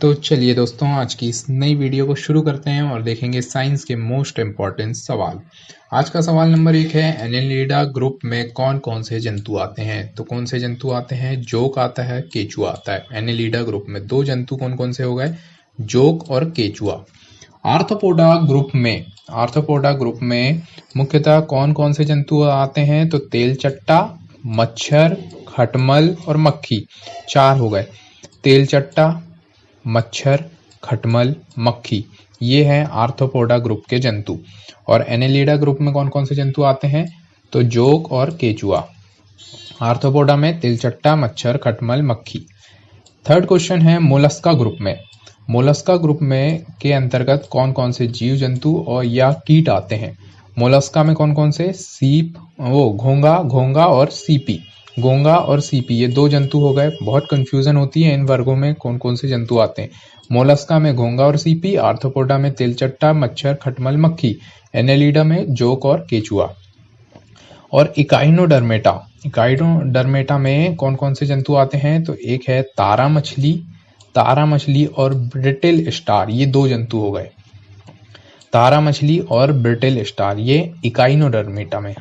तो चलिए दोस्तों, आज की इस नई वीडियो को शुरू करते हैं और देखेंगे साइंस के मोस्ट इम्पॉर्टेंट सवाल। आज का सवाल नंबर 1 है, एनेलिडा ग्रुप में कौन कौन से जंतु आते हैं? तो कौन से जंतु आते हैं? जोक आता है, केचुआ आता है। एनेलिडा ग्रुप में दो जंतु कौन कौन से हो गए? जोक और केचुआ। आर्थ्रोपोडा ग्रुप में मुख्यतः कौन कौन से जंतु आते हैं? तो तेलचट्टा, मच्छर, खटमल और मक्खी। 4 हो गए। तेलचट्टा, मच्छर, खटमल, मक्खी, ये हैं आर्थ्रोपोडा ग्रुप के जंतु। और एनेलिडा ग्रुप में कौन कौन से जंतु आते हैं? तो जोक और केचुआ। आर्थ्रोपोडा में तिलचट्टा, मच्छर, खटमल, मक्खी। थर्ड क्वेश्चन है, मोलस्का ग्रुप में। मोलस्का ग्रुप में के अंतर्गत कौन कौन से जीव जंतु और या कीट आते हैं? मोलस्का में कौन कौन से? घोंगा और सीपी। घोंगा और सीपी, ये दो जंतु हो गए। बहुत कंफ्यूजन होती है इन वर्गों में कौन कौन से जंतु आते हैं। मोलस्का में घोंगा और सीपी, आर्थ्रोपोडा में तिलचट्टा, मच्छर, खटमल, मक्खी, एनेलिडा में जोक और केचुआ। और इकाइनोडर्मेटा में कौन कौन से जंतु आते हैं? तो एक है तारा मछली और ब्रिटिल स्टार, ये दो जंतु हो गए। तारा मछली और ब्रिटिल स्टार, ये इकाइनोडर्मेटा में।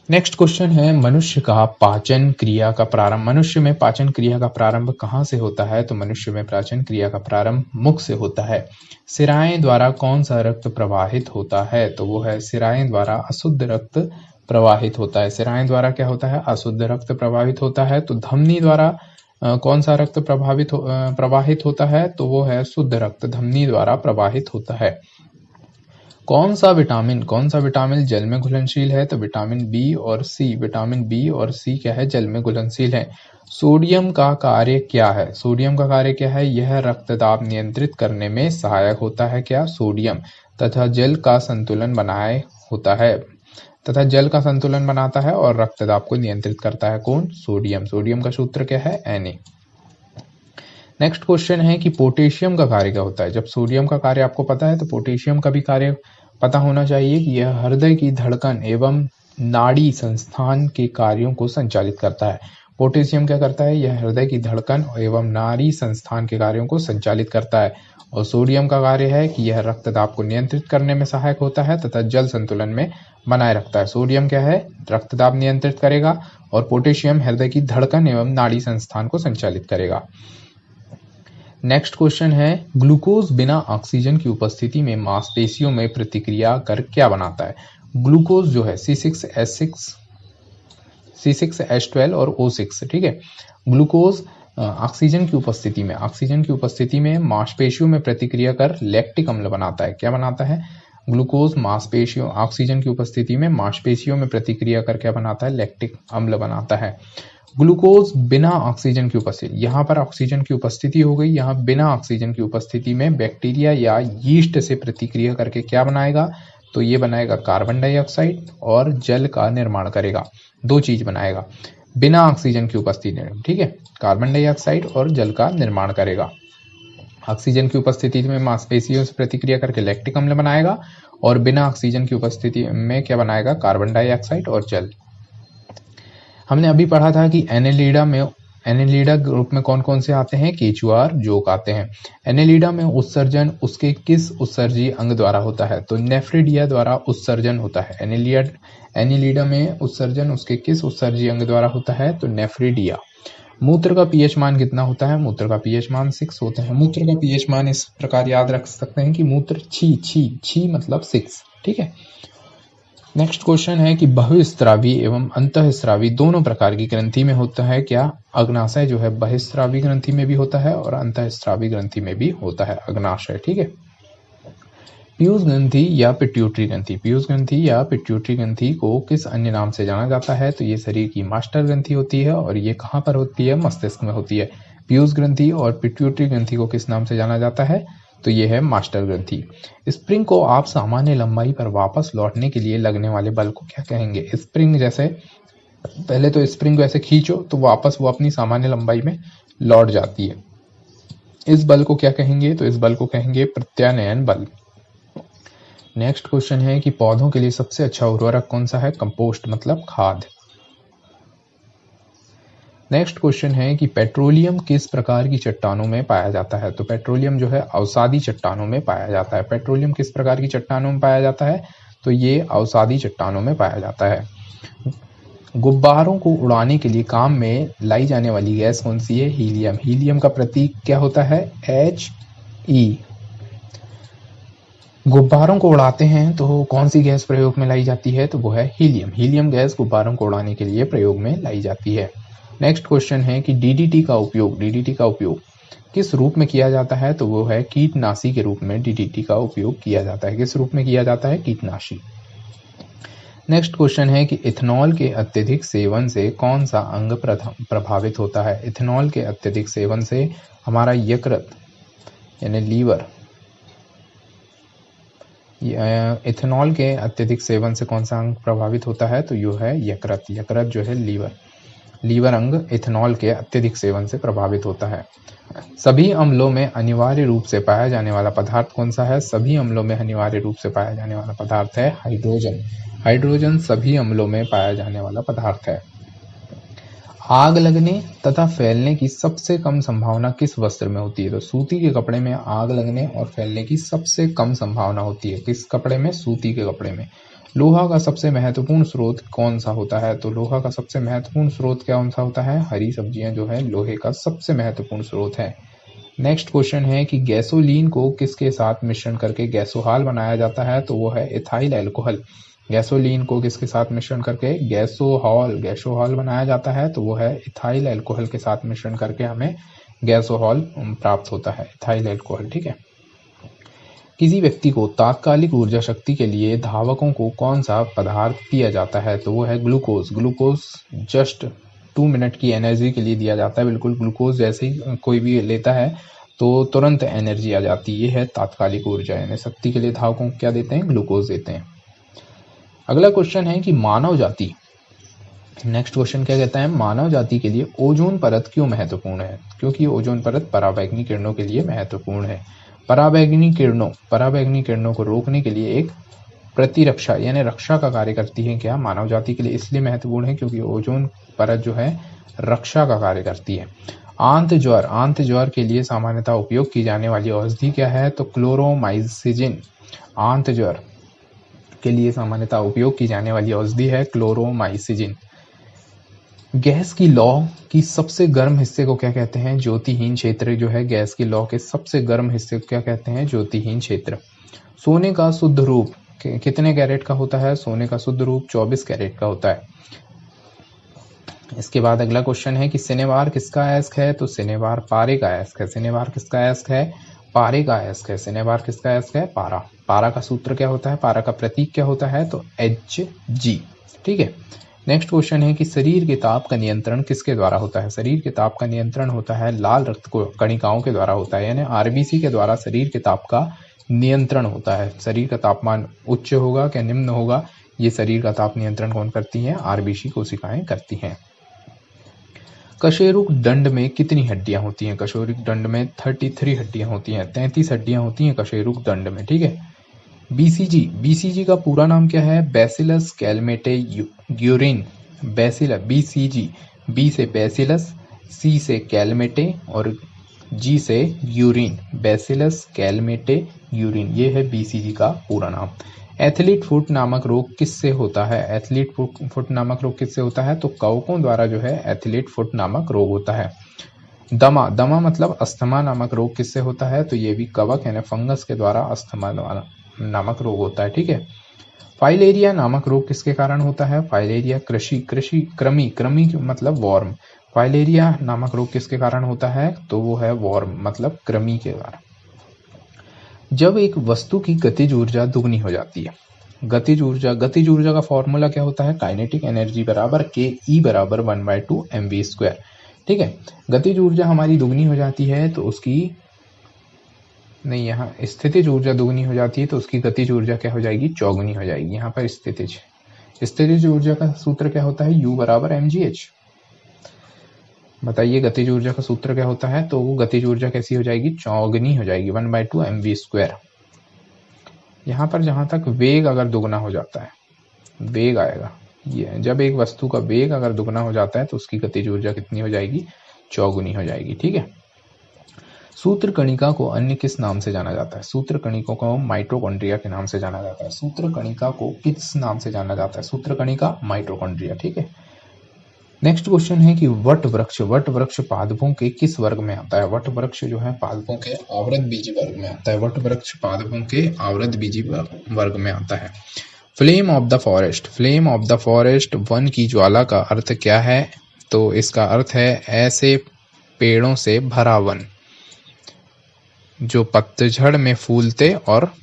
नेक्स्ट क्वेश्चन है, मनुष्य में पाचन क्रिया का प्रारंभ कहाँ से होता है? तो मनुष्य में पाचन क्रिया का प्रारंभ मुख से होता है। सिराएं द्वारा कौन सा रक्त प्रवाहित होता है? तो वो है सिराएं द्वारा अशुद्ध रक्त प्रवाहित होता है। सिराएं द्वारा क्या होता है? अशुद्ध रक्त प्रवाहित होता है। तो धमनी द्वारा कौन सा रक्त प्रवाहित होता है? तो वो है शुद्ध रक्त, धमनी द्वारा प्रवाहित होता है। कौन सा विटामिन जल में घुलनशील है? तो विटामिन बी और सी क्या है? जल में घुलनशील है। सोडियम का कार्य क्या है? यह रक्तदाब नियंत्रित करने में सहायक होता है। क्या? सोडियम। तथा जल का संतुलन बनाता है और रक्तदाब को नियंत्रित करता है। कौन? सोडियम। सोडियम का सूत्र क्या है? Na। नेक्स्ट क्वेश्चन है कि पोटेशियम का कार्य क्या होता है? जब सोडियम का कार्य आपको पता है तो पोटेशियम का भी कार्य पता होना चाहिए कि यह हृदय की धड़कन एवं नाड़ी संस्थान के कार्यों को संचालित करता है। पोटेशियम क्या करता है? यह हृदय की धड़कन एवं नाड़ी संस्थान के कार्यों को संचालित करता है। और सोडियम का कार्य है कि यह रक्तदाब को नियंत्रित करने में सहायक होता है तथा जल संतुलन में बनाए रखता है। सोडियम क्या है? रक्तदाब नियंत्रित करेगा और पोटेशियम हृदय की धड़कन एवं नाड़ी संस्थान को संचालित करेगा। नेक्स्ट क्वेश्चन है, ग्लूकोज बिना ऑक्सीजन की उपस्थिति में मांसपेशियों में प्रतिक्रिया कर क्या बनाता है? ग्लूकोज जो है C6H12 और O6, ठीक है। ग्लूकोज ऑक्सीजन की उपस्थिति में मांसपेशियों में प्रतिक्रिया कर लैक्टिक अम्ल बनाता है। क्या बनाता है? ग्लूकोज ऑक्सीजन की उपस्थिति में मांसपेशियों में प्रतिक्रिया कर क्या बनाता है? लैक्टिक अम्ल बनाता है। ग्लूकोज बिना ऑक्सीजन की उपस्थिति, यहाँ पर ऑक्सीजन की उपस्थिति हो गई, यहाँ बिना ऑक्सीजन की उपस्थिति में बैक्टीरिया या यीस्ट से प्रतिक्रिया करके क्या बनाएगा? तो ये बनाएगा कार्बन डाइऑक्साइड और जल का निर्माण करेगा। दो चीज बनाएगा बिना ऑक्सीजन की उपस्थिति में, ठीक है। कार्बन डाइऑक्साइड और जल का निर्माण करेगा। ऑक्सीजन की उपस्थिति में मांसपेशियों से प्रतिक्रिया करके लैक्टिक अम्ल बनाएगा और बिना ऑक्सीजन की उपस्थिति में क्या बनाएगा? कार्बन डाइऑक्साइड और जल। हमने अभी पढ़ा था कि एनेलिडा ग्रुप में कौन कौन से आते हैं? केचुआ और जोक आते हैं। एनेलिडा में उत्सर्जन उसके किस उत्सर्जी अंग द्वारा होता है? तो नेफ्रिडिया द्वारा उत्सर्जन होता है। एनेलिडा में उत्सर्जन उसके किस उत्सर्जी अंग द्वारा होता है? तो नेफ्रिडिया। मूत्र का पीएच मान कितना होता है? मूत्र का पीएच मान 6 होता है। मूत्र का पीएच मान इस प्रकार याद रख सकते हैं कि मूत्र छी मतलब 6, ठीक है। नेक्स्ट क्वेश्चन है कि बहिस्रावी एवं अंतःस्रावी दोनों प्रकार की ग्रंथि में होता है क्या? अग्नाशय जो है बहिस्रावी ग्रंथि में भी होता है और अंतःस्रावी ग्रंथि में भी होता है अग्नाशय, ठीक है। पीयूष ग्रंथि या पिट्यूटरी ग्रंथि को किस अन्य नाम से जाना जाता है? तो ये शरीर की मास्टर ग्रंथि होती है और ये कहाँ पर होती है? मस्तिष्क में होती है। पीयूष ग्रंथि और पिट्यूटरी ग्रंथि को किस नाम से जाना जाता है? तो ये है मास्टर ग्रंथि। स्प्रिंग को आप सामान्य लंबाई पर वापस लौटने के लिए लगने वाले बल को क्या कहेंगे? स्प्रिंग जैसे पहले तो स्प्रिंग को ऐसे खींचो तो वापस वो अपनी सामान्य लंबाई में लौट जाती है। इस बल को क्या कहेंगे? तो इस बल को कहेंगे प्रत्यानयन बल। नेक्स्ट क्वेश्चन है कि पौधों के लिए सबसे अच्छा उर्वरक कौन सा है? कंपोस्ट मतलब खाद। नेक्स्ट क्वेश्चन है कि पेट्रोलियम किस प्रकार की चट्टानों में पाया जाता है। तो पेट्रोलियम जो है अवसादी चट्टानों में पाया जाता है। पेट्रोलियम किस प्रकार की चट्टानों में पाया जाता है, तो ये अवसादी चट्टानों में पाया जाता है। गुब्बारों को उड़ाने के लिए काम में लाई जाने वाली गैस कौन सी है, हीलियम। हीलियम का प्रतीक क्या होता है, He। गुब्बारों को उड़ाते हैं तो कौन सी गैस प्रयोग में लाई जाती है, तो वो है हीलियम। हीलियम गैस गुब्बारों को उड़ाने के लिए प्रयोग में लाई जाती है। नेक्स्ट क्वेश्चन है कि डीडीटी का उपयोग किस रूप में किया जाता है, तो वो है कीटनाशी के रूप में डीडीटी का उपयोग किया जाता है। किस रूप में किया जाता है, कीटनाशी। नेक्स्ट क्वेश्चन है कि इथेनॉल के अत्यधिक सेवन से कौन सा अंग प्रभावित होता है। इथेनॉल के अत्यधिक सेवन से हमारा यकृत यानी लीवर, इथेनॉल के अत्यधिक सेवन से कौन सा अंग प्रभावित होता है, तो यह है यकृत। यकृत जो है लीवर अंग इथेनॉल के अत्यधिक सेवन से प्रभावित होता है। सभी अम्लों में अनिवार्य रूप से पाया जाने वाला पदार्थ कौन सा है, सभी अम्लों में अनिवार्य रूप से पाया जाने वाला पदार्थ है हाइड्रोजन। हाइड्रोजन सभी अम्लों में पाया जाने वाला पदार्थ है। आग लगने तथा फैलने की सबसे कम संभावना किस वस्त्र में होती है, तो सूती के कपड़े में आग लगने और फैलने की सबसे कम संभावना होती है। किस कपड़े में, सूती के कपड़े में। लोहा का सबसे महत्वपूर्ण स्रोत कौन सा होता है, तो लोहा का सबसे महत्वपूर्ण स्रोत कौन सा होता है, हरी सब्जियां जो है लोहे का सबसे महत्वपूर्ण स्रोत है। नेक्स्ट क्वेश्चन है कि गैसोलीन को किसके साथ मिश्रण करके गैसोहाल बनाया जाता है, तो वो है इथाइल अल्कोहल। गैसोलीन को किसके साथ मिश्रण करके गैसोहॉल बनाया जाता है, तो वो है इथाइल अल्कोहल के साथ मिश्रण करके हमें गैसोहॉल प्राप्त होता है, इथाइल अल्कोहल। ठीक है। किसी व्यक्ति को तात्कालिक ऊर्जा शक्ति के लिए धावकों को कौन सा पदार्थ दिया जाता है, तो वो है ग्लूकोज। ग्लूकोज जस्ट 2 मिनट की एनर्जी के लिए दिया जाता है। बिल्कुल ग्लूकोज जैसे ही कोई भी लेता है तो तुरंत एनर्जी आ जाती है। ये है तात्कालिक ऊर्जा, यानी शक्ति के लिए धावकों को क्या देते हैं, ग्लूकोज देते हैं। अगला क्वेश्चन है कि मानव जाति, नेक्स्ट क्वेश्चन क्या कहता है, मानव जाति के लिए ओजोन परत क्यों महत्वपूर्ण है, क्योंकि ओजोन परत पराबैंगनी किरणों के लिए महत्वपूर्ण है। पराबैंगनी किरणों को रोकने के लिए एक प्रतिरक्षा यानी रक्षा का कार्य करती है। क्या, मानव जाति के लिए इसलिए महत्वपूर्ण है क्योंकि ओजोन परत जो है रक्षा का कार्य करती है। आंत ज्वर के लिए सामान्यतः उपयोग की जाने वाली औषधि क्या है, तो क्लोरोमाइसिजिन। आंत ज्वर के लिए सामान्यतः उपयोग की जाने वाली औषधि है क्लोरोमाइसिजिन। गैस की लौ की सबसे गर्म हिस्से को क्या कहते हैं, ज्योतिहीन क्षेत्र। जो है गैस की लौ के सबसे गर्म हिस्से को क्या कहते हैं, ज्योतिहीन क्षेत्र। सोने का शुद्ध रूप कितने कैरेट का होता है, सोने का शुद्ध रूप 24 कैरेट का होता है। इसके बाद अगला क्वेश्चन है कि सिनेबार किसका अयस्क है, तो सिनेबार पारे का अयस्क है। सिनेबार किसका अयस्क है, पारे का अयस्क है। सिनेबार किसका अयस्क है, पारा। पारा का सूत्र क्या होता है, पारा का प्रतीक क्या होता है, तो Hg। ठीक है। नेक्स्ट क्वेश्चन है कि शरीर के ताप का नियंत्रण किसके द्वारा होता है। शरीर के ताप का नियंत्रण होता है लाल रक्त कणिकाओं के द्वारा होता है, यानी आरबीसी के द्वारा शरीर के ताप का नियंत्रण होता है। शरीर का तापमान उच्च होगा क्या निम्न होगा, ये शरीर का ताप नियंत्रण कौन करती है, आरबीसी कोशिकाएं करती हैं। कशेरुक दंड में कितनी हड्डियां होती हैं, कशेरुक दंड में 33 हड्डियां होती हैं, 33 हड्डियां होती हैं कशेरुक दंड में। ठीक है। बीसीजी का पूरा नाम क्या है, बैसिलस कैलमेटे-ग्यूरिन। बीसीजी, बी से बैसिलस, सी से कैलमेटे और जी से ग्यूरिन, बैसिलस कैलमेटे-ग्यूरिन, ये है बीसीजी का पूरा नाम। एथलीट फुट नामक रोग किससे होता है, एथलीट फुट नामक रोग किससे होता है, तो कवकों द्वारा जो है एथलीट फुट नामक रोग होता है। दमा मतलब अस्थमा नामक रोग किससे होता है, तो ये भी कवक यानी फंगस के द्वारा अस्थमा नामक रोग होता है। ठीक है। फाइलेरिया नामक रोग किसके कारण होता है, फाइलेरिया कृमि मतलब वॉर्म। फाइलेरिया नामक रोग किसके कारण होता है, तो वो है वॉर्म मतलब कृमि के द्वारा। जब एक वस्तु की गतिज ऊर्जा दुगनी हो जाती है, गतिज ऊर्जा का फॉर्मूला क्या होता है, काइनेटिक एनर्जी बराबर ke बराबर 1/2 mv²। ठीक है। गतिज ऊर्जा हमारी दुगनी हो जाती है तो उसकी यहाँ स्थितिज ऊर्जा दुगनी हो जाती है तो उसकी गतिज ऊर्जा क्या हो जाएगी, चौगुनी हो जाएगी। यहाँ पर स्थितिज ऊर्जा का सूत्र क्या होता है, U बराबर mgh। बताइए गतिज ऊर्जा का सूत्र क्या होता है, तो वो गतिज ऊर्जा कैसी हो जाएगी, चौगुनी हो जाएगी, 1/2 mv²। यहाँ पर जहां तक वेग अगर दुगना हो जाता है, वेग आएगा ये जब एक वस्तु का वेग अगर दुगना हो जाता है तो उसकी गतिज ऊर्जा कितनी हो जाएगी, चौगुनी हो जाएगी। ठीक है। सूत्र कणिका को अन्य किस नाम से जाना जाता है? सूत्र कणिका को माइटोकॉन्ड्रिया के नाम से जाना जाता है। सूत्र कणिका को किस नाम से जाना जाता है? सूत्र कणिका, माइटोकॉन्ड्रिया। ठीक है। नेक्स्ट क्वेश्चन है कि वट वृक्ष पादपों के किस वर्ग में आता है? वट वृक्ष जो है पादपों के आवृतबीजी वर्ग में आता है। वट वृक्ष पादपों के आवृतबीजी वर्ग में आता है। Flame of the forest, flame of the forest, one की ज्वाला का अर्थ क्या है? तो इसका अर्थ है ऐसे पेड़ों से भरा वन जो पतझड़ में फूलते और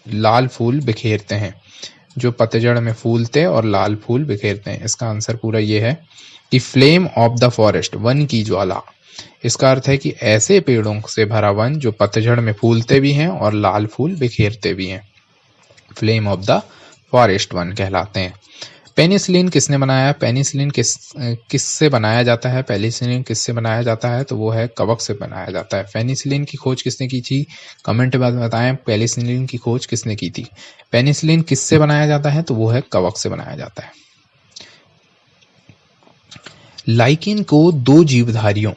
लाल फूल बिखेरते हैं, जो पतझड़ में फूलते और लाल फूल बिखेरते हैं। इसका आंसर पूरा ये है कि flame of the forest, one की ज्वाला, इसका अर्थ है कि ऐसे पेड़ों से भरा वन जो पतझड़ में फूलते भी हैं और लाल फूल बिखेरते भी हैं, flame of the forest one कहलाते हैं। पेनिसिलिन किसने बनाया? पेनिसिलिन किससे बनाया जाता है? पेनिसिलिन किससे बनाया जाता है? तो वो है कवक से बनाया जाता है। पेनिसिलिन की खोज किसने की थी? कमेंट में बताएं पेनिसिलिन की खोज किसने की थी। पेनिसिलिन किससे बनाया जाता है? तो वो है कवक से बनाया जाता है। लाइकेन को दो जीवधारियों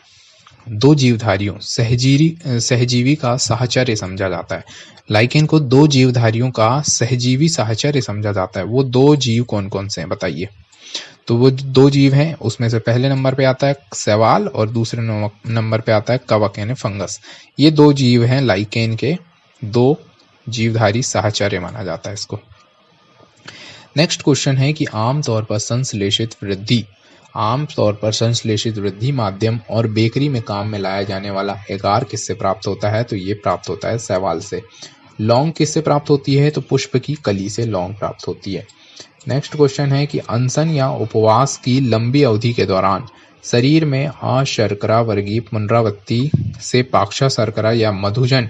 सहजीवी का साहचर्य समझा जाता है। लाइकेन को दो जीवधारियों का सहजीवी साहचर्य समझा जाता है। वो दो जीव कौन कौन से हैं बताइए? तो वो दो जीव हैं, उसमें से पहले नंबर पे आता है शैवाल और दूसरे नंबर पे आता है कवक यानी फंगस। ये दो जीव हैं लाइकेन के, दो जीवधारी साहचर्य माना जाता है इसको। नेक्स्ट क्वेश्चन है कि आमतौर पर संश्लेषित वृद्धि माध्यम और बेकरी में काम में लाया जाने वाला एगार किससे प्राप्त होता है? तो ये प्राप्त होता है शैवाल से। लौंग किससे प्राप्त होती है? तो पुष्प की कली से लौंग प्राप्त होती है। नेक्स्ट क्वेश्चन है कि अनशन या उपवास की लंबी अवधि के दौरान शरीर में अशर्करा वर्गीय पुनरावृत्ति से पाक्षा शर्करा या मधुजन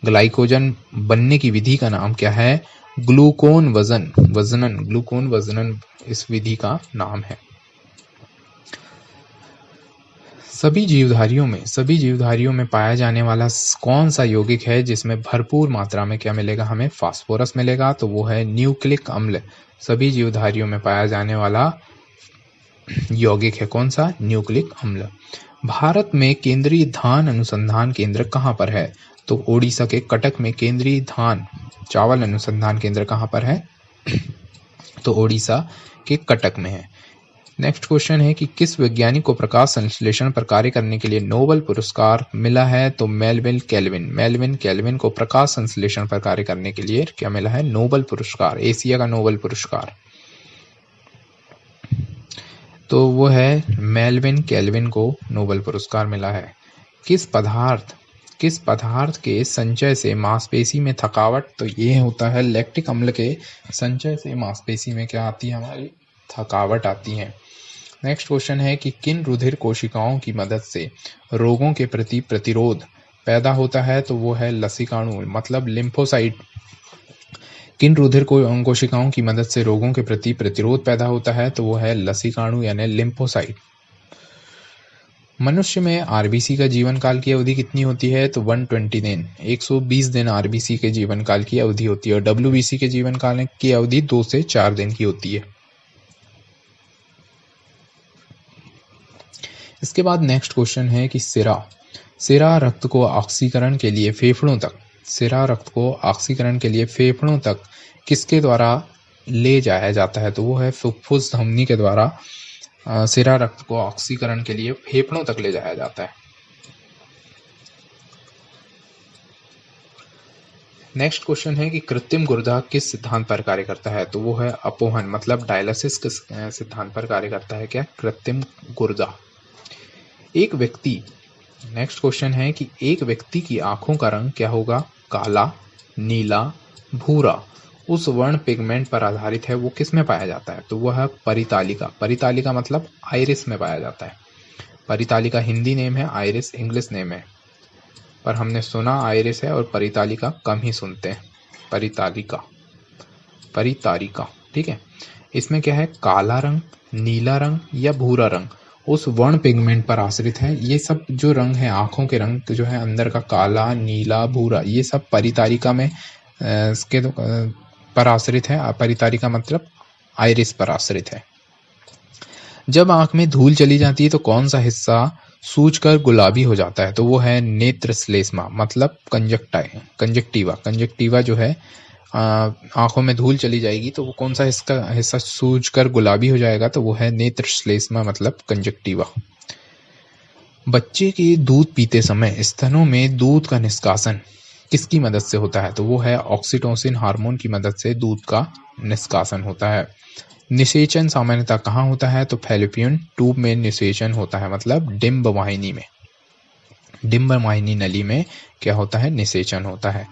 ग्लाइकोजन बनने की विधि का नाम क्या है? ग्लूकोन वजनन इस विधि का नाम है। सभी जीवधारियों में पाया जाने वाला कौन सा यौगिक है जिसमें भरपूर मात्रा में क्या मिलेगा? हमें फास्फोरस मिलेगा। तो वो है न्यूक्लिक अम्ल। सभी जीवधारियों में पाया जाने वाला यौगिक है कौन सा? न्यूक्लिक अम्ल। भारत में केंद्रीय धान अनुसंधान केंद्र कहाँ पर है? तो ओडिशा के कटक में केंद्रीय धान चावल अनुसंधान केंद्र कहाँ पर है? तो ओडिशा के कटक में है। नेक्स्ट क्वेश्चन है कि किस वैज्ञानिक को प्रकाश संश्लेषण पर कार्य करने के लिए नोबेल पुरस्कार मिला है? तो मेलविन केल्विन को प्रकाश संश्लेषण पर कार्य करने के लिए क्या मिला है? नोबेल पुरस्कार, एशिया का नोबेल पुरस्कार। तो वो है मेलविन केल्विन को नोबेल पुरस्कार मिला है। किस पदार्थ के संचय से मांसपेशी में थकावट? तो ये होता है लैक्टिक अम्ल के संचय से मांसपेशी में क्या आती है? हमारी थकावट आती है। नेक्स्ट क्वेश्चन है कि किन रुधिर कोशिकाओं की मदद से रोगों के प्रति प्रतिरोध पैदा होता है? तो वो है लसिकाणु मतलब लिम्फोसाइट। किन रुधिर कोशिकाओं की मदद से रोगों के प्रति प्रतिरोध पैदा होता है? तो वो है लसिकाणु यानी लिम्फोसाइट। मनुष्य में आरबीसी का जीवन काल की अवधि कितनी होती है? तो 120 दिन, 120 दिन आरबीसी के जीवन काल की अवधि होती है और डब्ल्यूबीसी के जीवन काल की अवधि 2 से 4 दिन की होती है। इसके बाद नेक्स्ट क्वेश्चन है कि सिरा रक्त को ऑक्सीकरण के लिए फेफड़ों तक किसके द्वारा ले जाया जाता है? तो वो है फुफ्फुस धमनी के द्वारा सिरा रक्त को ऑक्सीकरण के लिए फेफड़ों तक ले जाया जाता है। नेक्स्ट क्वेश्चन है कि कृत्रिम गुर्दा किस सिद्धांत पर कार्य करता है? तो वो है अपोहन मतलब डायलिसिस के सिद्धांत पर कार्य करता है। क्या? कृत्रिम गुर्दा। नेक्स्ट क्वेश्चन है कि एक व्यक्ति की आंखों का रंग क्या होगा? काला, नीला, भूरा। उस वर्ण पिगमेंट पर आधारित है, वो किस में पाया जाता है? तो वह है परितालिका मतलब आइरिस में पाया जाता है। परितालिका हिंदी नेम है, आइरिस इंग्लिश नेम है, पर हमने सुना आइरिस है और परितालिका कम ही सुनते हैं। परितारिका ठीक है। इसमें क्या है? काला रंग, नीला रंग या भूरा रंग उस वर्ण पिगमेंट पर आश्रित है। ये सब जो रंग है, आंखों के रंग जो है अंदर का काला, नीला, भूरा, ये सब परितारिका में इसके पर आश्रित है। परितारिका मतलब आइरिस पर आश्रित है। जब आंख में धूल चली जाती है तो कौन सा हिस्सा सूजकर गुलाबी हो जाता है? तो वो है नेत्र श्लेष्मा, मतलब कंजक्टिवा। कंजक्टिवा जो है आंखों में धूल चली जाएगी तो वो कौन सा हिस्सा सूजकर गुलाबी हो जाएगा? तो वो है नेत्र श्लेष्मा, मतलब कंजक्टिवा। बच्चे के दूध पीते समय स्तनों में दूध का निष्कासन किसकी मदद से होता है? तो वो है ऑक्सीटोसिन हार्मोन की मदद से दूध का निष्कासन होता है। निषेचन सामान्यतः कहाँ होता है? तो फैलोपियन ट्यूब में निषेचन होता है, मतलब डिंब वाहिनी में, डिंब वाहिनी नली में क्या होता है? निषेचन होता है।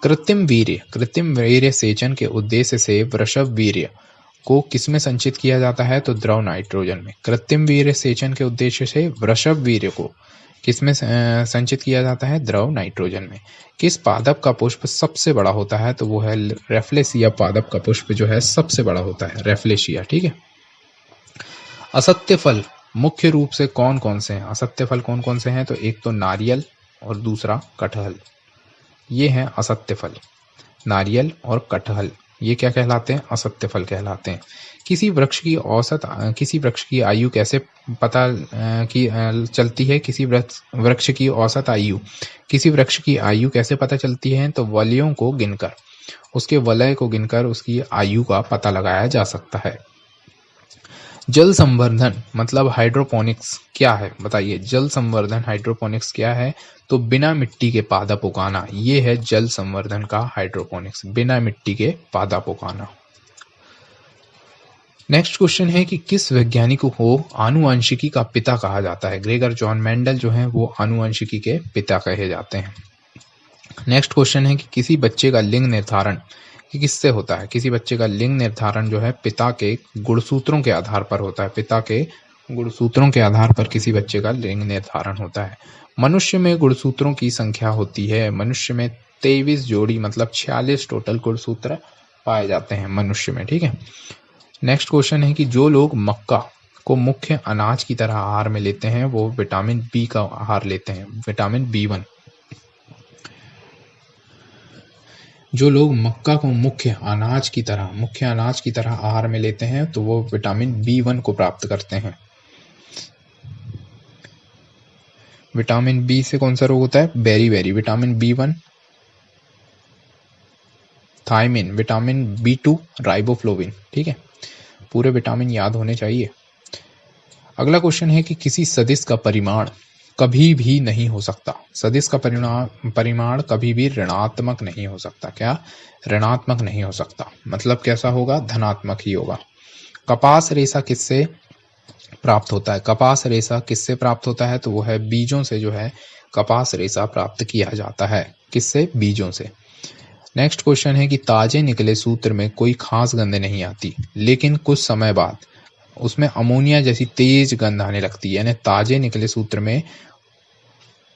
कृत्रिम वीर्य सेचन के उद्देश्य से वृषभ वीर्य को किसमें संचित किया जाता है? तो द्रव नाइट्रोजन में। कृत्रिम वीर्य सेचन के उद्देश्य से वृषभ वीर्य को किसमें संचित किया जाता है? द्रव नाइट्रोजन में। किस पादप का पुष्प सबसे बड़ा होता है? तो वो है रेफ्लेशिया पादप का पुष्प जो है सबसे बड़ा होता है, रेफ्लेशिया। ठीक है। असत्य फल मुख्य रूप से कौन कौन से हैं? असत्य फल कौन कौन से हैं? तो एक तो नारियल और दूसरा कटहल, ये हैं असत्य फल। नारियल और कटहल ये क्या कहलाते हैं? असत्य फल कहलाते हैं। किसी वृक्ष की आयु कैसे पता चलती है? किसी वृक्ष की औसत आयु, किसी वृक्ष की आयु कैसे पता चलती है? तो वलयों को गिनकर, उसके वलय को गिनकर उसकी आयु का पता लगाया जा सकता है। जल संवर्धन मतलब हाइड्रोपोनिक्स क्या है? बताइए, जल संवर्धन हाइड्रोपोनिक्स क्या है? तो बिना मिट्टी के पादप उगाना, ये है जल संवर्धन का हाइड्रोपोनिक्स, बिना मिट्टी के पादप उगाना। नेक्स्ट क्वेश्चन है कि किस वैज्ञानिक को आनुवंशिकी का पिता कहा जाता है? ग्रेगर जॉन मेंडल जो है वो आनुवंशिकी के पिता कहे जाते हैं। नेक्स्ट क्वेश्चन है कि किसी बच्चे का लिंग निर्धारण किससे होता है? किसी बच्चे का लिंग निर्धारण जो है पिता के गुणसूत्रों के आधार पर होता है। पिता के गुणसूत्रों के आधार पर किसी बच्चे का लिंग निर्धारण होता है। मनुष्य में गुणसूत्रों की संख्या होती है, मनुष्य में 23 जोड़ी, मतलब 46 टोटल गुणसूत्र पाए जाते हैं मनुष्य में। ठीक है। नेक्स्ट क्वेश्चन है कि जो लोग मक्का को मुख्य अनाज की तरह आहार में लेते हैं वो विटामिन बी का आहार लेते हैं, विटामिन B1। जो लोग मक्का को मुख्य अनाज की तरह आहार में लेते हैं तो वो विटामिन B1 को प्राप्त करते हैं। विटामिन बी से कौन सा रोग होता है? बेरी। Vitamin B1 thiamine, vitamin B2 riboflavin. ठीक है, पूरे विटामिन याद होने चाहिए। अगला क्वेश्चन है कि किसी सदिश का परिमाण कभी भी नहीं हो सकता। सदिश का परिमाण कभी भी ऋणात्मक नहीं हो सकता। क्या? ऋणात्मक नहीं हो सकता, मतलब कैसा होगा? धनात्मक ही होगा। कपास रेशा किससे प्राप्त होता है? कपास रेशा किससे प्राप्त होता है? तो वो है बीजों से जो है कपास रेशा प्राप्त किया जाता है। किससे? बीजों से। नेक्स्ट क्वेश्चन है कि ताजे निकले सूत्र में कोई खास गंध नहीं आती, लेकिन कुछ समय बाद उसमें अमोनिया जैसी तेज गंध आने लगती है। यानी ताजे निकले सूत्र में,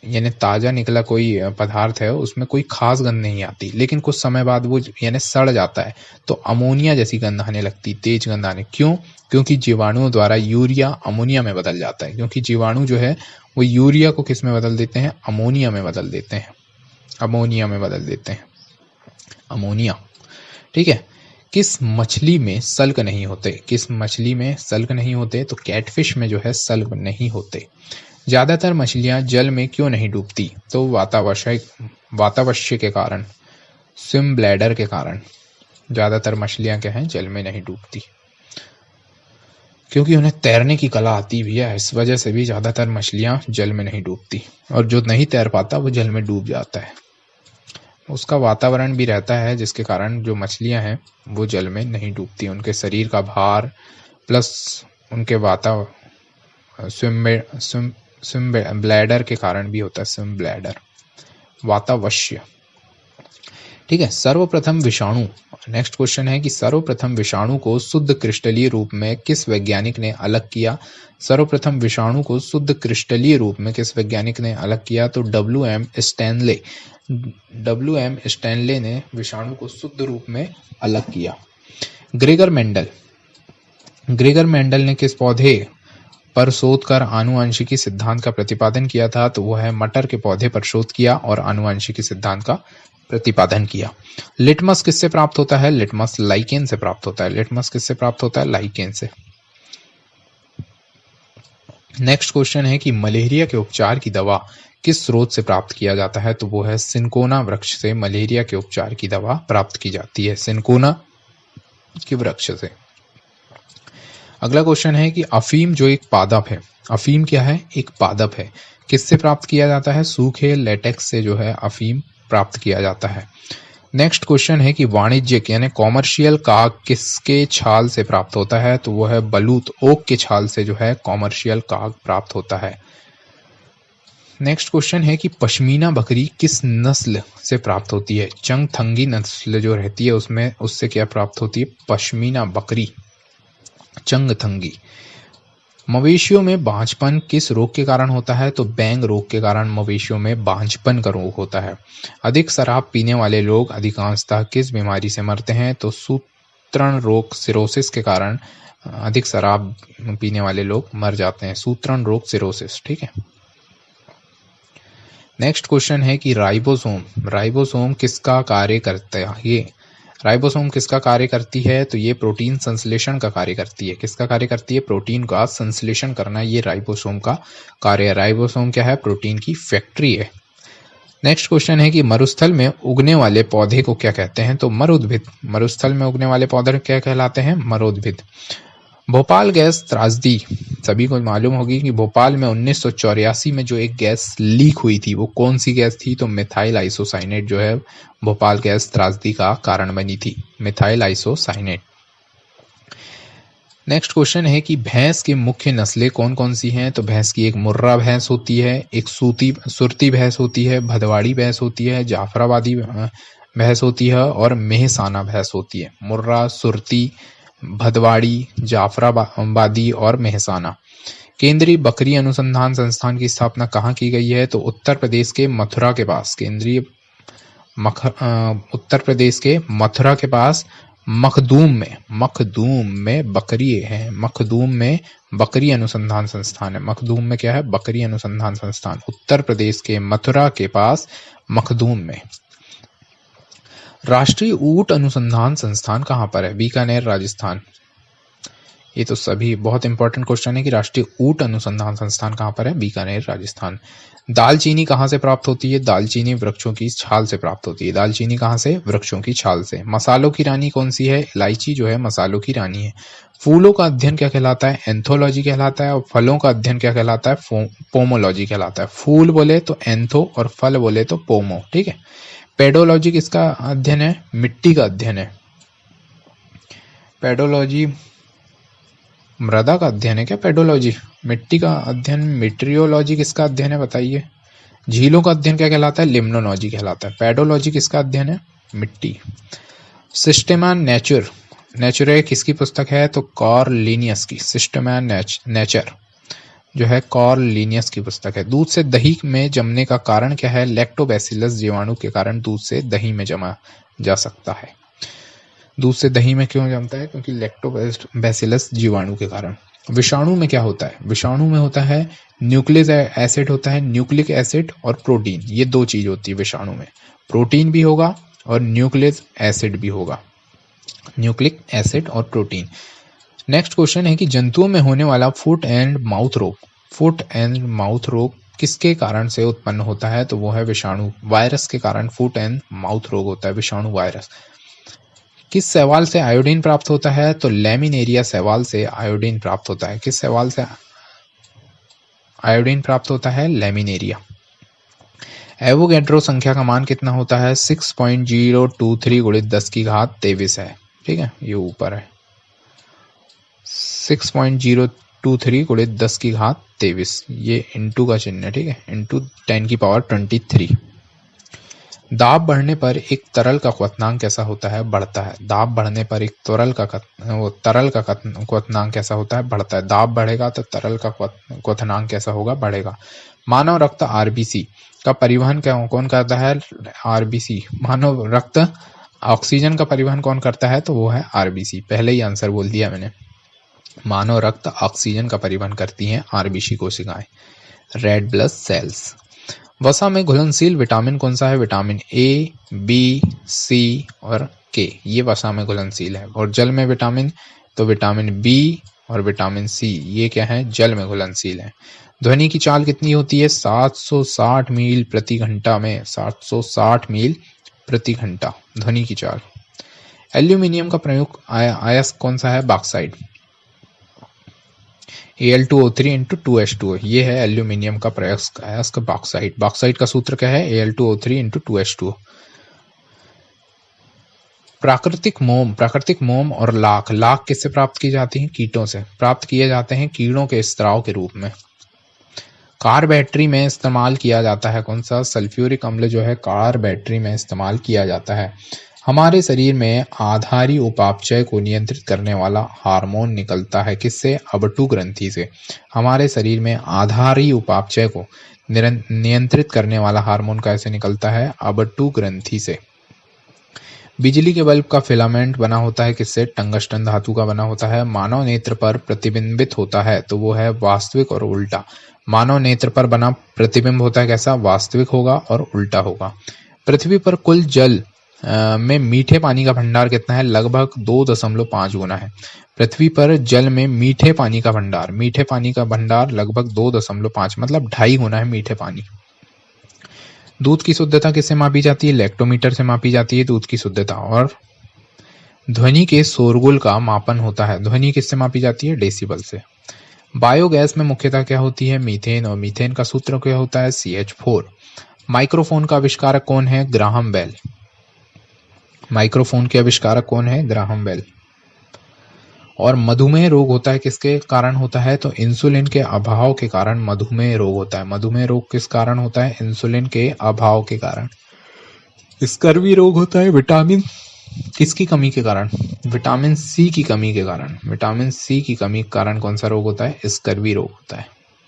यानी ताजा निकला कोई पदार्थ है उसमें कोई खास गंध नहीं आती, लेकिन कुछ समय बाद वो यानी सड़ जाता है तो अमोनिया जैसी गंध आने लगती, तेज गंध आने। क्यों? क्योंकि जीवाणुओं द्वारा यूरिया अमोनिया में बदल जाता है। क्योंकि जीवाणु जो है वो यूरिया को किस में बदल देते हैं? अमोनिया में बदल देते हैं। अमोनिया। ठीक है। किस मछली में सल्क नहीं होते? किस मछली में सल्क नहीं होते? तो कैटफिश में जो है सल्क नहीं होते। ज्यादातर मछलियां जल में क्यों नहीं डूबती? तो वातावश्य के कारण, स्विम ब्लैडर के कारण ज्यादातर मछलियां क्या हैं? जल में नहीं डूबती, क्योंकि उन्हें तैरने की कला आती भी है। इस वजह से भी ज्यादातर मछलियां जल में नहीं डूबती, और जो नहीं तैर पाता वो जल में डूब जाता है। उसका वातावरण भी रहता है जिसके कारण जो मछलियां हैं वो जल में नहीं डूबती। उनके शरीर का भार प्लस उनके स्विम ब्लैडर के कारण भी होता है, स्विम ब्लैडर, वातावश्य। ठीक है। सर्वप्रथम विषाणु, नेक्स्ट क्वेश्चन है कि सर्वप्रथम विषाणु को शुद्ध क्रिस्टलीय रूप में किस वैज्ञानिक ने अलग किया? सर्वप्रथम विषाणु को शुद्ध क्रिस्टलीय रूप में किस वैज्ञानिक ने अलग किया? तो W.M. स्टैनले ने विषाणु को शुद्ध रूप में अलग किया। ग्रेगर मेंडल ने किस पौधे पर शोध कर आनुवंशिकी सिद्धांत का प्रतिपादन किया था? तो वो है मटर के पौधे पर शोध किया और आनुवंशिकी सिद्धांत का प्रतिपादन किया। लिटमस किससे प्राप्त होता है? लिटमस लाइकेन से प्राप्त होता है। लिटमस किससे प्राप्त होता है? लाइकेन से। नेक्स्ट क्वेश्चन है कि मलेरिया के उपचार की दवा किस स्रोत से प्राप्त किया जाता है? तो वो है सिनकोना वृक्ष से मलेरिया के उपचार की दवा प्राप्त की जाती है, सिनकोना के वृक्ष से। अगला क्वेश्चन है कि अफीम जो एक पादप है, अफीम क्या है? एक पादप है, किससे प्राप्त किया जाता है? सूखे लेटेक्स से जो है अफीम प्राप्त किया जाता है। नेक्स्ट क्वेश्चन है कि वाणिज्यिक यानी कॉमर्शियल काग किसके छाल से प्राप्त होता है? तो वो है बलूत, ओक के छाल से जो है कॉमर्शियल काग प्राप्त होता है। नेक्स्ट क्वेश्चन है कि पश्मीना बकरी किस नस्ल से प्राप्त होती है? चंगथंगी नस्ल जो रहती है उसमें, उससे क्या प्राप्त होती है? पश्मीना बकरी, चंगथंगी। मवेशियों में बांझपन किस रोग के कारण होता है? तो बैंग रोग के कारण मवेशियों में बांझपन का रोग होता है। अधिक शराब पीने वाले लोग अधिकांशतः किस बीमारी से मरते हैं? तो सूत्रण रोग, सिरोसिस के कारण अधिक शराब पीने वाले लोग मर जाते हैं, सूत्रण रोग, सिरोसिस। ठीक है। नेक्स्ट क्वेश्चन है कि राइबोसोम, राइबोसोम किसका कार्य करता है? ये राइबोसोम किसका कार्य करती है? तो ये प्रोटीन संश्लेषण का कार्य करती है। किसका कार्य करती है? प्रोटीन का संश्लेषण करना, ये राइबोसोम का कार्य है। राइबोसोम क्या है? प्रोटीन की फैक्ट्री है। नेक्स्ट क्वेश्चन है कि मरुस्थल में उगने वाले पौधे को क्या कहते हैं? तो मरुद्भिद। मरुस्थल में उगने वाले पौधे क्या कहलाते हैं? मरुद्भिद। भोपाल गैस त्रासदी, सभी को मालूम होगी कि भोपाल में 1984 में जो एक गैस लीक हुई थी वो कौन सी गैस थी? तो मिथाइल आइसोसाइनेट जो है भोपाल गैस त्रासदी का कारण बनी थी, मिथाइल आइसोसाइनेट। नेक्स्ट क्वेश्चन है कि भैंस की मुख्य नस्लें कौन कौन सी हैं? तो भैंस की एक मुर्रा भैंस होती है, एक सुरती भैंस होती है, भदवाड़ी भैंस होती है, जाफराबादी भैंस होती है और मेहसाना भैंस होती है। मुर्रा, सुरती, भदवाड़ी, जाफराबादी और मेहसाना। केंद्रीय बकरी अनुसंधान संस्थान की स्थापना कहाँ की गई है? तो उत्तर प्रदेश के मथुरा के पास, उत्तर प्रदेश के मथुरा के पास मखदूम में बकरी है, मखदूम में बकरी अनुसंधान संस्थान है। मखदूम में क्या है? बकरी अनुसंधान संस्थान, उत्तर प्रदेश के मथुरा के पास मखदूम में। राष्ट्रीय ऊंट अनुसंधान संस्थान कहाँ पर है? बीकानेर, राजस्थान। ये तो सभी बहुत इंपॉर्टेंट क्वेश्चन है कि राष्ट्रीय ऊंट अनुसंधान संस्थान कहाँ पर है? बीकानेर, राजस्थान। दालचीनी कहाँ से प्राप्त होती है? दालचीनी वृक्षों की छाल से प्राप्त होती है। दालचीनी कहाँ से? वृक्षों की छाल से। मसालों की रानी कौन सी है? इलायची जो है मसालों की रानी है। फूलों का अध्ययन क्या कहलाता है? एंथोलॉजी कहलाता है। और फलों का अध्ययन क्या कहलाता है? पोमोलॉजी कहलाता है। फूल बोले तो एंथो और फल बोले तो पोमो। ठीक है। पेडोलॉजी किसका अध्ययन है? मिट्टी का अध्ययन है। पेडोलॉजी मृदा का अध्ययन है क्या? पेडोलॉजी मिट्टी का अध्ययन। मेट्रियोलॉजी किसका अध्ययन है? बताइए। झीलों का अध्ययन क्या कहलाता है? लिम्नोलॉजी कहलाता है। पेडोलॉजी किसका अध्ययन है? मिट्टी। सिस्टेमा नेचुरे किसकी पुस्तक है? तो कार्ल लिनियस की। सिस्टेमा नेचर जो है कार्ल लिनियस की पुस्तक है। दूध से दही में जमने का कारण क्या है? लैक्टोबैसिलस जीवाणु के कारण दूध से दही में जमा जा सकता है। दूध से दही में क्यों जमता है? क्योंकि लैक्टोबैसिलस जीवाणु के कारण। विषाणु में क्या होता है? विषाणु में होता है न्यूक्लिक एसिड होता है, न्यूक्लिक एसिड और प्रोटीन, ये दो चीज होती है विषाणु में। प्रोटीन भी होगा और न्यूक्लिक एसिड भी होगा, न्यूक्लिक एसिड और प्रोटीन। नेक्स्ट क्वेश्चन है कि जंतुओं में होने वाला फुट एंड माउथ रोग किसके कारण से उत्पन्न होता है? तो वो है विषाणु, वायरस के कारण फुट एंड माउथ रोग होता है, विषाणु वायरस। किस शैवाल से आयोडीन प्राप्त होता है? तो लैमिनेरिया शैवाल से आयोडीन प्राप्त होता है। किस शैवाल से आयोडीन प्राप्त होता है? लैमिनेरिया। एवोगैड्रो संख्या का मान कितना होता है? 6.023 गुणित 10 की घात 23 है। ठीक है, ये ऊपर है 6.023 गुणित 10 की घात 23, ये इंटू का चिन्ह है। ठीक है, इंटू 10⁻23। दाब बढ़ने पर एक तरल का क्वथनांक कैसा होता है? बढ़ता है। दाब बढ़ने पर एक तरल का क्वथनांक कैसा होता है? बढ़ता है। दाब बढ़ेगा तो तरल का क्वथनांक कैसा होगा? बढ़ेगा। मानव रक्त आरबीसी का परिवहन कौन करता है? आरबीसी। मानव रक्त ऑक्सीजन का परिवहन कौन करता है? तो वो है आरबीसी। पहले ही आंसर बोल दिया मैंने। मानव रक्त ऑक्सीजन का परिवहन करती हैं आरबीसी कोशिकाएं, रेड ब्लड सेल्स। वसा में घुलनशील विटामिन कौन सा है? विटामिन ए, बी, सी और के, ये वसा में घुलनशील है। और जल में विटामिन, तो विटामिन बी और विटामिन सी, ये क्या है? जल में घुलनशील है। ध्वनि की चाल कितनी होती है? 760 मील प्रति घंटा में, 760 मील प्रति घंटा ध्वनि की चाल। एल्यूमिनियम का प्रमुख अयस्क कौन सा है? बॉक्साइट, Al2O3 × 2H2O, ये है एल्यूमिनियम का अयस्क बॉक्साइट। बॉक्साइट का सूत्र क्या है? Al2O3 × 2H2O। प्राकृतिक मोम और लाख किससे प्राप्त की जाती है? कीटों से प्राप्त किए जाते हैं, कीड़ों के स्त्राव के रूप में। कार बैटरी में इस्तेमाल किया जाता है कौन सा? सल्फ्यूरिक अम्ल जो है कार बैटरी में इस्तेमाल किया जाता है। हमारे शरीर में आधारी उपापचय को नियंत्रित करने वाला हार्मोन निकलता है किससे? अबटू ग्रंथि से। हमारे शरीर में आधारी उपापचय को नियंत्रित करने वाला हार्मोन कैसे निकलता है? अबटू ग्रंथि से। बिजली के बल्ब का फिलामेंट बना होता है किससे? टंगस्टन धातु का बना होता है। मानव नेत्र पर प्रतिबिंबित होता है, तो वो है वास्तविक और उल्टा। मानव नेत्र पर बना प्रतिबिंब होता है कैसा? वास्तविक होगा और उल्टा होगा। पृथ्वी पर कुल जल में मीठे पानी का भंडार कितना है? लगभग 2.5 गुना है। पृथ्वी पर जल में मीठे पानी का भंडार लगभग 2.5, मतलब 2.5 गुना है मीठे पानी। दूध की शुद्धता किससे मापी जाती है? लैक्टोमीटर से मापी जाती है दूध की शुद्धता। और ध्वनि के शोरगुल का मापन होता है, ध्वनि किससे मापी जाती है? डेसिबल से। बायोगैस में मुख्यतः क्या होती है? मीथेन, और मीथेन का सूत्र क्या होता है? CH4। माइक्रोफोन का आविष्कारक कौन है? Graham bell. माइक्रोफोन के आविष्कारक कौन है? Graham Bell. और मधुमेह रोग होता है किसके कारण होता है? तो इंसुलिन के अभाव के कारण मधुमेह रोग होता है। मधुमेह रोग किस कारण होता है? इंसुलिन के अभाव के कारण। स्कर्वी रोग होता है विटामिन किसकी कमी के कारण? विटामिन सी की कमी के कारण। विटामिन सी की कमी के कारण कौन सा रोग होता है? स्कर्वी रोग होता है,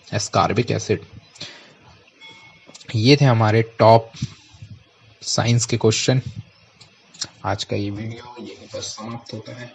एस्कॉर्बिक एसिड। ये थे हमारे टॉप साइंस के क्वेश्चन। आज का ये वीडियो यहीं पर समाप्त होता है।